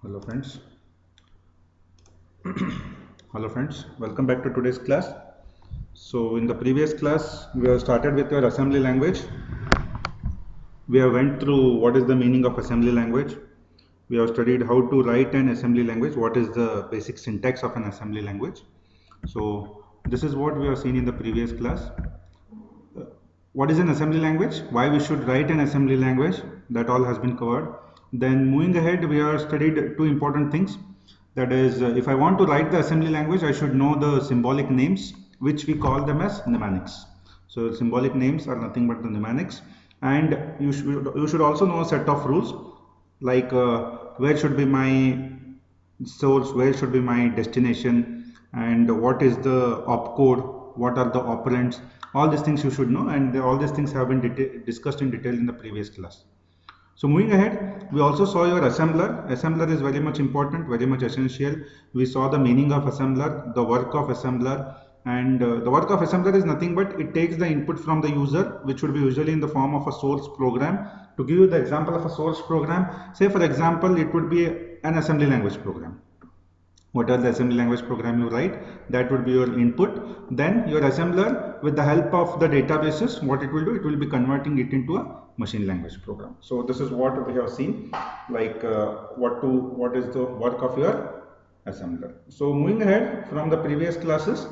Hello friends. Hello friends. Welcome back to today's class. So in the previous class we have started with your assembly language. We have went through what is the meaning of assembly language. We have studied how to write an assembly language, what is the basic syntax of an assembly language. So this is what we have seen in the previous class. What is an assembly language, why we should write an assembly language, that all has been covered. Then moving ahead, we have studied two important things. That is, if I want to write the assembly language, I should know the symbolic names, which we call them as mnemonics. So symbolic names are nothing but the mnemonics, and you should also know a set of rules, like where should be my source, where should be my destination, and what is the opcode, what are the operands. All these things you should know, and all these things have been discussed in detail in the previous class. So moving ahead, we also saw your assembler. Assembler is very much important, very much essential. We saw the meaning of assembler, the work of assembler, and the work of assembler is nothing but it takes the input from the user, which would be usually in the form of a source program. To give you the example of a source program, say for example, it would be an assembly language program. What are the assembly language program you write, that would be your input. Then your assembler, with the help of the databases, what it will do, it will be converting it into a machine language program. So this is what we have seen, like what is the work of your assembler. So moving ahead from the previous classes,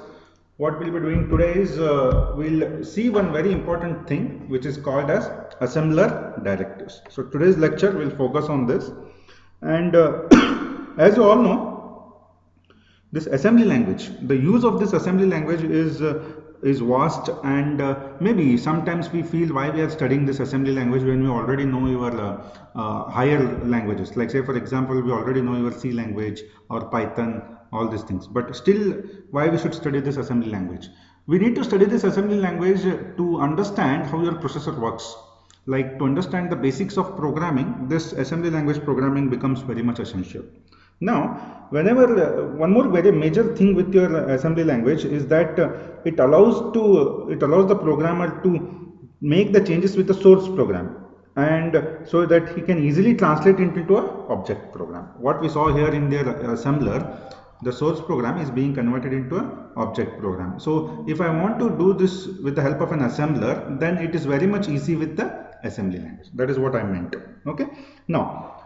what we'll be doing today is we'll see one very important thing, which is called as assembler directives. So today's lecture will focus on this, and as you all know, this assembly language, the use of this assembly language is vast, and maybe sometimes we feel why we are studying this assembly language when we already know your higher languages, like say for example we already know your C language or Python, all these things. But still, why we should study this assembly language? We need to study this assembly language to understand how your processor works. Like, to understand the basics of programming, this assembly language programming becomes very much essential. Now, whenever one more very major thing with your assembly language is that it allows the programmer to make the changes with the source program, and so that he can easily translate it into a object program. What we saw here in their assembler, the source program is being converted into an object program. So if I want to do this with the help of an assembler, then it is very much easy with the assembly language. That is what I meant. Okay. Now,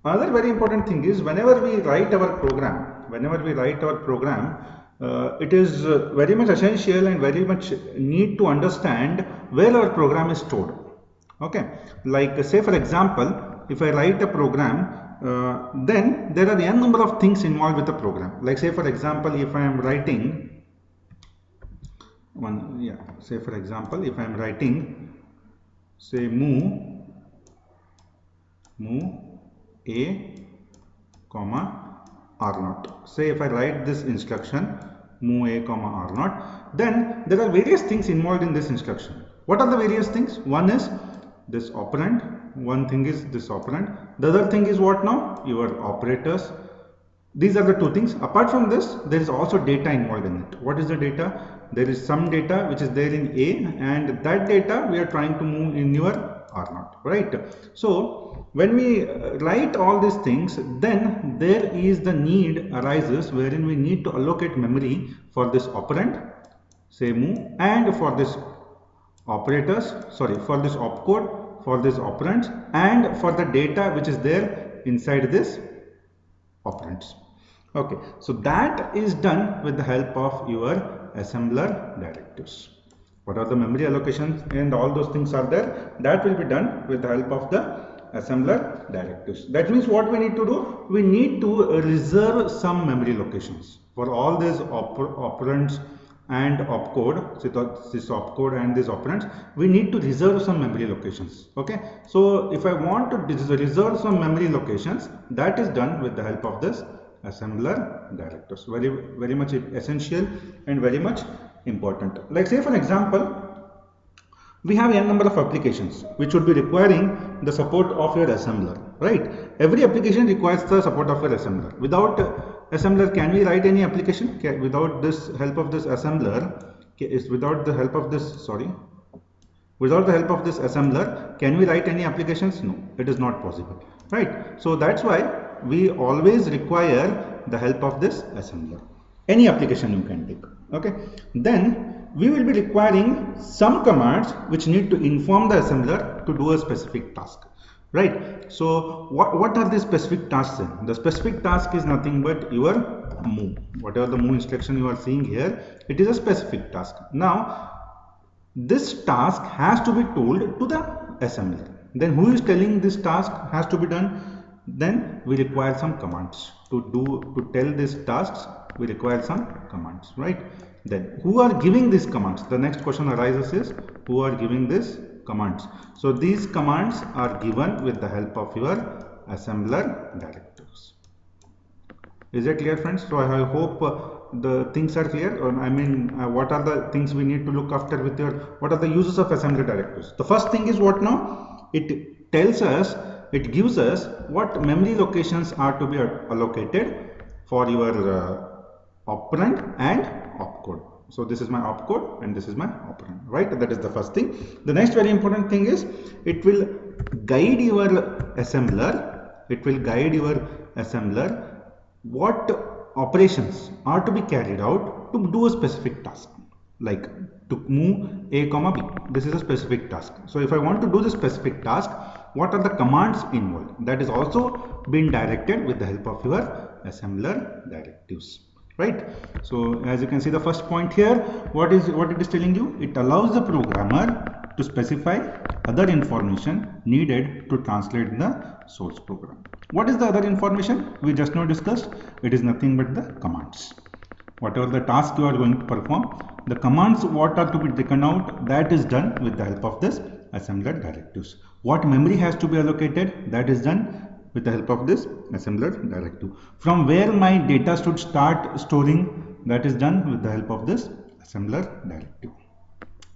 another very important thing is whenever we write our program, it is very much essential and very much need to understand where our program is stored. Okay, like say for example, if I write a program, then there are n number of things involved with the program. Like say for example, if I am writing say for example, if I am writing, say move a comma r0. Say if I write this instruction move a comma r0, then there are various things involved in this instruction. What are the various things? One is this operand, one thing is this operand, the other thing is what now? Your operators. These are the two things. Apart from this, there is also data involved in it. What is the data? There is some data which is there in A, and that data we are trying to move in your R0, right? So when we write all these things, then there is the need arises wherein we need to allocate memory for this operand, say move, and for this operators, for this opcode, for this operands, and for the data which is there inside this operands. Okay, so that is done with the help of your assembler directives. What are the memory allocations and all those things are there, that will be done with the help of the assembler directives. That means what we need to do, we need to reserve some memory locations for all these operands and opcode. So this opcode and these operands, we need to reserve some memory locations. Okay, so if I want to reserve some memory locations, that is done with the help of this assembler directives. Very much essential and very much important. Like say for example, we have n number of applications which would be requiring the support of your assembler, right? Every application requires the support of your assembler. Without assembler, can we write any application? Without this help of this assembler, without the help of this assembler, can we write any applications? No, it is not possible, right? So that's why we always require the help of this assembler. Any application you can take. Okay. Then we will be requiring some commands which need to inform the assembler to do a specific task. Right. So what are the specific tasks then? The specific task is nothing but your move. Whatever the move instruction you are seeing here, it is a specific task. Now this task has to be told to the assembler. Then who is telling this task has to be done? Then we require some commands to tell these tasks. We require some commands, right? Then who are giving these commands? The next question arises is who are giving these commands. So these commands are given with the help of your assembler directives. Is that clear, friends? So I hope the things are clear. I mean, what are the things we need to look after with your, what are the uses of assembler directives? The first thing is what now? It tells us, it gives us what memory locations are to be allocated for your operand and opcode. So this is my opcode and this is my operand, right? That is the first thing. The next very important thing is it will guide your assembler. It will guide your assembler what operations are to be carried out to do a specific task, like to move A comma B. This is a specific task. So if I want to do this specific task, what are the commands involved? That is also being directed with the help of your assembler directives, right? So as you can see, the first point here, what it is telling you, it allows the programmer to specify other information needed to translate the source program. What is the other information we just now discussed? It is nothing but the commands. Whatever the task you are going to perform, the commands what are to be taken out, that is done with the help of this assembler directives. What memory has to be allocated, that is done with the help of this assembler directive. From where my data should start storing, that is done with the help of this assembler directive.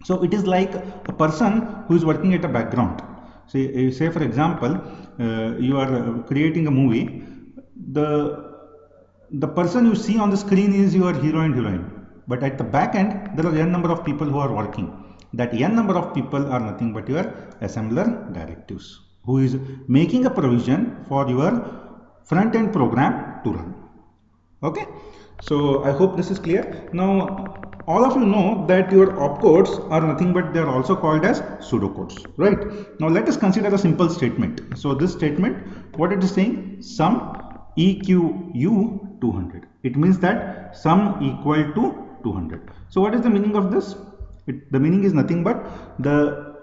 So it is like a person who is working at a background. Say for example, you are creating a movie. The person you see on the screen is your hero and heroine, but at the back end there are n number of people who are working. That n number of people are nothing but your assembler directives, who is making a provision for your front end program to run. Okay, so I hope this is clear. Now all of you know that your opcodes are nothing but they are also called as pseudocodes, right? Now let us consider a simple statement. So this statement, what it is saying, sum EQU 200. It means that sum equal to 200. So what is the meaning of this? The meaning is nothing but the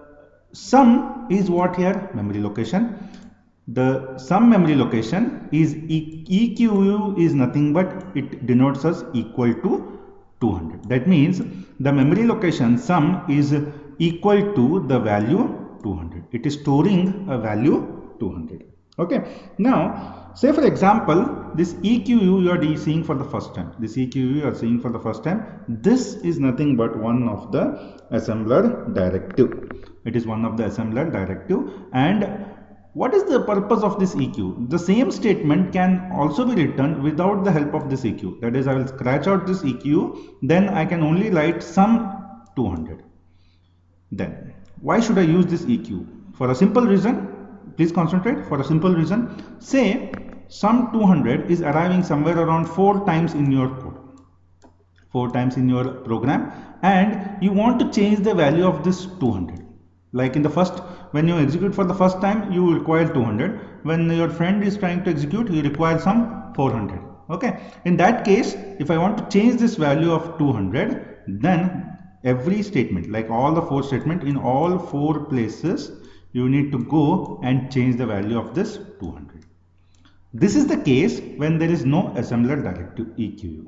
sum is what here? Memory location. The sum memory location is EQU is nothing but it denotes as equal to 200. That means the memory location sum is equal to the value 200. It is storing a value 200. Okay. Now, say for example, this EQU you are seeing for the first time. This EQU you are seeing for the first time. This is nothing but one of the assembler directive. It is one of the assembler directive. And what is the purpose of this EQ? The same statement can also be written without the help of this EQ. That is, I will scratch out this EQ, then I can only write sum 200. Then, why should I use this EQ? For a simple reason, please concentrate, for a simple reason. Say, sum 200 is arriving somewhere around 4 times in your code. 4 times in your program, and you want to change the value of this 200. Like in the first, when you execute for the first time, you require 200. When your friend is trying to execute, you require some 400. Okay. In that case, if I want to change this value of 200, then every statement, like all the 4 statements, in all 4 places, you need to go and change the value of this 200. This is the case when there is no assembler directive EQU.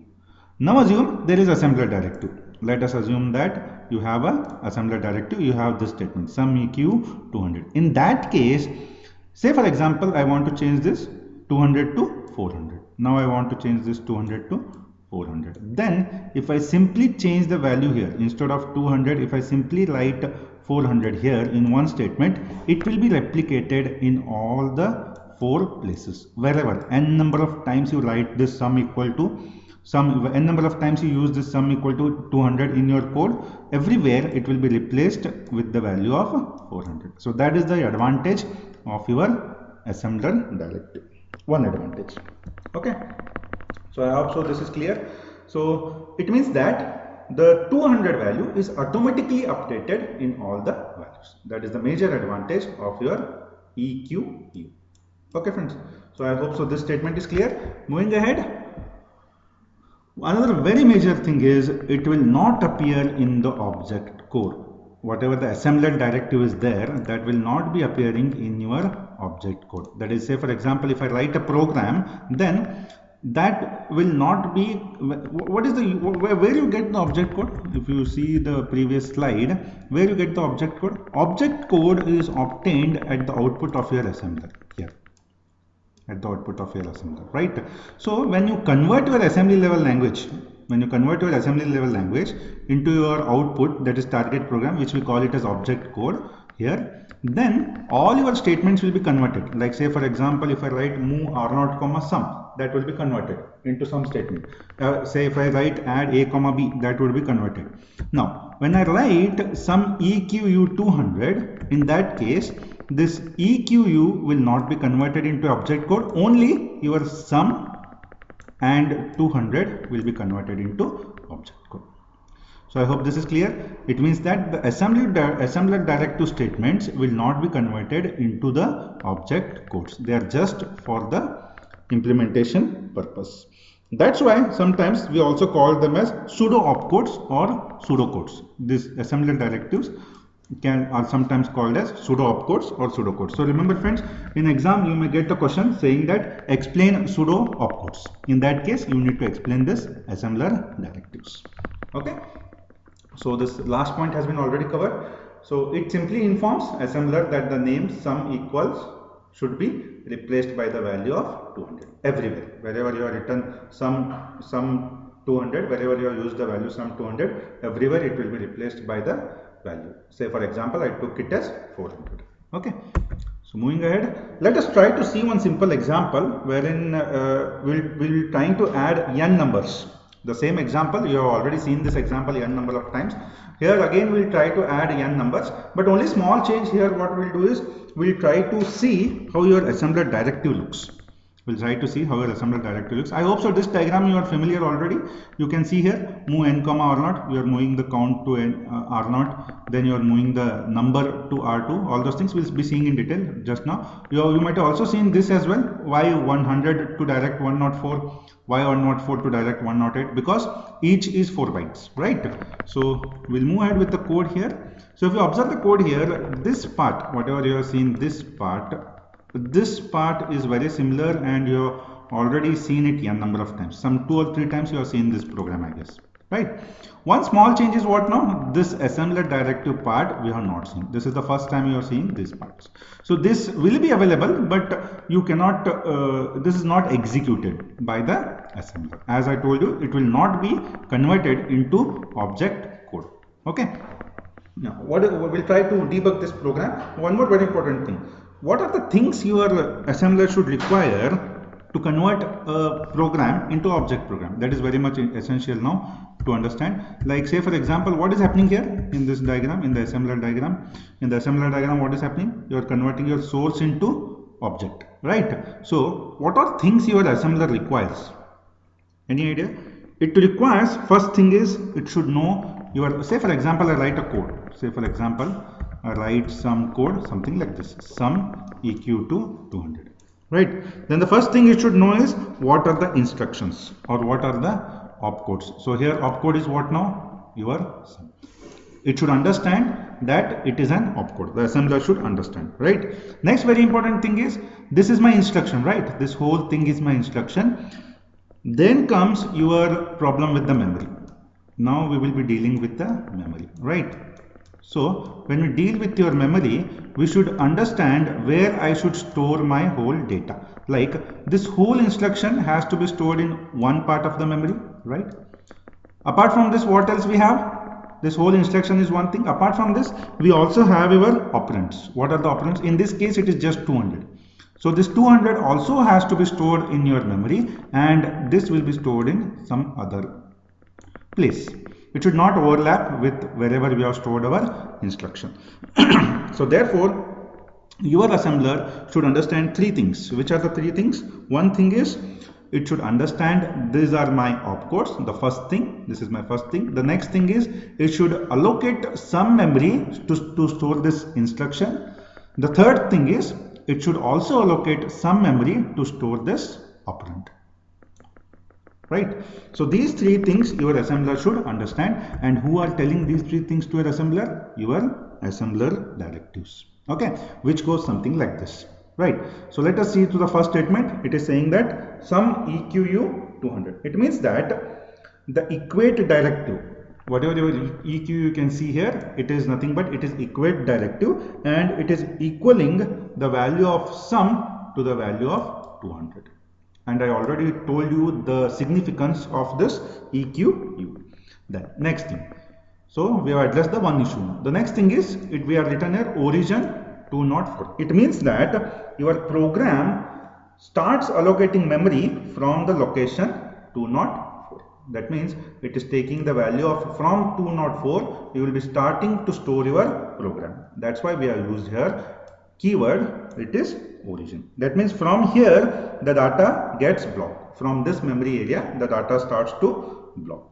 Now assume there is assembler directive. Let us assume that you have a assembler directive, you have this statement sum EQ 200. In that case, say for example, I want to change this 200 to 400. Now I want to change this 200 to 400. Then if I simply change the value here, instead of 200, if I simply write 400 here in one statement, it will be replicated in all the 4 places. Wherever n number of times you write this sum equal to n number of times you use this sum equal to 200 in your code, everywhere it will be replaced with the value of 400. So that is the advantage of your assembler directive. one advantage. Okay, so I hope so this is clear. So it means that the 200 value is automatically updated in all the values. That is the major advantage of your EQU. Okay friends, so I hope so this statement is clear. Moving ahead, another very major thing is it will not appear in the object code. Whatever the assembler directive is there, that will not be appearing in your object code. That is, say for example, if I write a program, then that will not be, what is the, where you get the object code? If you see the previous slide, where you get the object code? Object code is obtained at the output of your assembler here, at the output of your assembler, right? So when you convert your assembly level language, into your output, that is target program, which we call it as object code here, then all your statements will be converted. Like say for example, if I write move r0 comma sum, that will be converted into some statement. Say if I write add a comma b, that will be converted. Now when I write some EQU 200, in that case this EQU will not be converted into object code, only your sum and 200 will be converted into object code. So I hope this is clear. It means that the assembler directive statements will not be converted into the object codes. They are just for the implementation purpose. That's why sometimes we also call them as pseudo opcodes or pseudocodes. These assembler directives are sometimes called as pseudo opcodes or pseudocodes. So remember friends, in exam you may get a question saying that explain pseudo opcodes. In that case you need to explain this assembler directives. Okay, so this last point has been already covered. So it simply informs assembler that the name sum equals should be replaced by the value of 200 everywhere. Wherever you have written sum 200, wherever you have used the value sum 200, everywhere it will be replaced by the value. Say for example, I took it as 400. Okay, so moving ahead, let us try to see one simple example wherein we'll trying to add n numbers. The same example, you have already seen this example n number of times. Here again we'll try to add n numbers, but only small change here. What we'll do is we'll try to see how your assembler directive looks. We'll try to see how your assembler directive looks. I hope so this diagram you are familiar already. You can see here move n comma r0, you are moving the count to r0, then you are moving the number to r2. All those things we'll be seeing in detail just now. You might have also seen this as well, y100 to direct 104, y104 to direct 108, because each is 4 bytes, right? So we'll move ahead with the code here. So if you observe the code here, this part, whatever you have seen, this part is very similar and you have already seen it n number of times. Some 2 or 3 times you have seen this program, I guess, right? One small change is what now? This assembler directive part we have not seen. This is the first time you are seeing these parts. So this will be available, but you cannot, this is not executed by the assembler. As I told you, it will not be converted into object code. Okay. Now, we'll try to debug this program. One more very important thing. What are the things your assembler should require to convert a program into object program? That is very much essential now to understand. Like say for example, what is happening here in this diagram, in the assembler diagram? In the assembler diagram, what is happening? You are converting your source into object, right? So what are things your assembler requires? Any idea? It requires, first thing is it should know your, say for example, I write a code. Say for example, I write some code, something like this, sum EQ to 200, right? Then the first thing it should know is what are the instructions or what are the opcodes. So here opcode is what now? Your sum. It should understand that it is an opcode. The assembler should understand, right? Next very important thing is, this is my instruction, right? This whole thing is my instruction. Then comes your problem with the memory. Now we will be dealing with the memory, right? So when we deal with your memory, we should understand where I should store my whole data. Like this whole instruction has to be stored in one part of the memory, right? Apart from this, what else we have? This whole instruction is one thing. Apart from this, we also have our operands. What are the operands? In this case, it is just 200. So this 200 also has to be stored in your memory, and this will be stored in some other place. It should not overlap with wherever we have stored our instruction. So therefore, your assembler should understand three things. Which are the three things? One thing is it should understand these are my opcodes. The first thing, this is my first thing. The next thing is it should allocate some memory to store this instruction. The third thing is it should also allocate some memory to store this operand. Right? So these three things your assembler should understand. And who are telling these three things to your assembler? Your assembler directives. Okay, which goes something like this. Right? So let us see to the first statement. It is saying that sum EQU 200. It means that the equate directive, whatever your EQ you can see here, it is nothing but it is equate directive, and it is equaling the value of sum to the value of 200. And I already told you the significance of this EQU. Then next thing. So we have addressed the one issue. The next thing is we are written here origin 204. It means that your program starts allocating memory from the location 204. That means it is taking the value of from 204. You will be starting to store your program. That's why we have used here keyword. It is origin. That means from here the data gets blocked. From this memory area the data starts to block.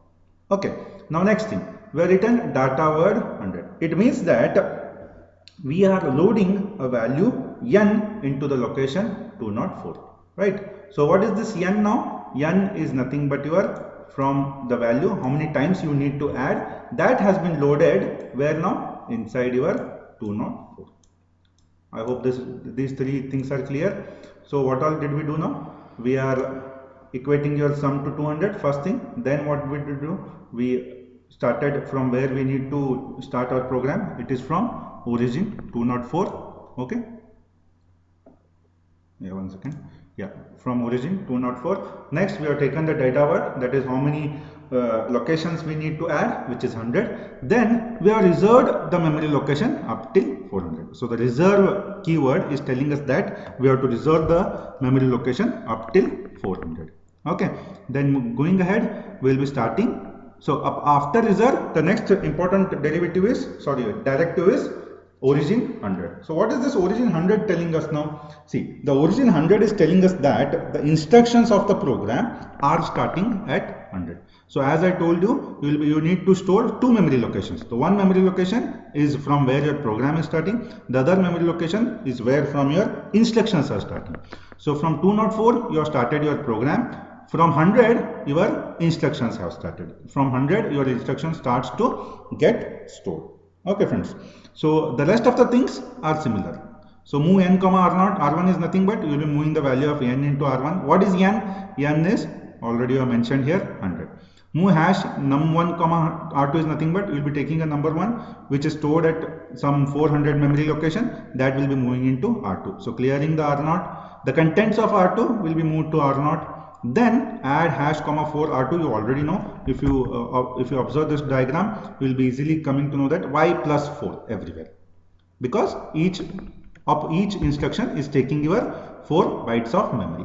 Okay. Now next thing, we have written data word 100. It means that we are loading a value n into the location 204. Right. So what is this n now? N is nothing but your from the value how many times you need to add, that has been loaded where now? Inside your 204. I hope these three things are clear. So what all did we do now? We are equating your sum to 200 first thing. Then what we did do? We started from where we need to start our program. It is from origin 204. Okay. Yeah, one second. Yeah, from origin 204. Next we have taken the data word, that is how many locations we need to add, which is 100. Then we have reserved the memory location up till 400. So the reserve keyword is telling us that we have to reserve the memory location up till 400. Okay. Then going ahead, we will be starting. So after reserve, the next important directive is origin 100. So what is this origin 100 telling us now? See, the origin 100 is telling us that the instructions of the program are starting at 100. So as I told you, you need to store two memory locations. The one memory location is from where your program is starting. The other memory location is where from your instructions are starting. So from 204 you have started your program. From 100 your instructions have started. From 100 your instruction starts to get stored. Okay friends. So the rest of the things are similar. So move n comma r0. R1 is nothing but you will be moving the value of n into r1. What is n? N is already you have mentioned here 100. Move hash num1 comma r2 is nothing but you will be taking a number 1 which is stored at some 400 memory location, that will be moving into r2. So clearing the r0. The contents of r2 will be moved to r0. Then add hash comma 4 r2. You already know, if you observe this diagram, you will be easily coming to know that y plus 4 everywhere, because each instruction is taking your 4 bytes of memory.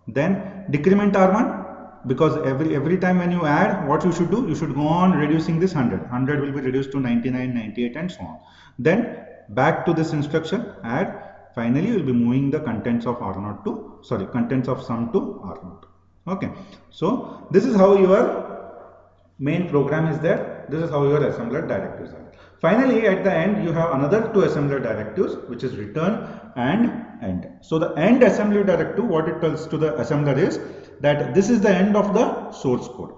Then decrement r1, because every time when you add, what you should do, you should go on reducing this 100 will be reduced to 99, 98 and so on. Then back to this instruction, add. Finally you will be moving the contents of r0 to contents of sum to r0. Okay, so this is how your main program is there. This is how your assembler directives are. Finally, at the end, you have another two assembler directives, which is return and end. So the end assembler directive, what it tells to the assembler is that this is the end of the source code,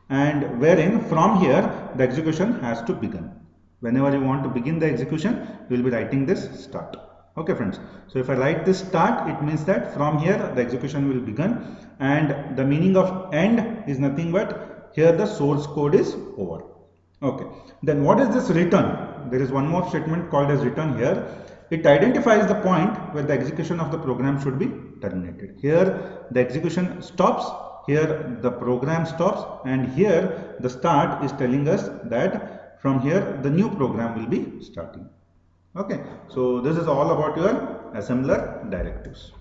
and wherein from here the execution has to begin. Whenever you want to begin the execution, you will be writing this start. Okay friends, so if I write this start, it means that from here the execution will begin, and the meaning of end is nothing but here the source code is over. Okay, then what is this return? There is one more statement called as return here. It identifies the point where the execution of the program should be terminated. Here the execution stops, here the program stops, and here the start is telling us that from here the new program will be starting. Okay, so this is all about your assembler directives.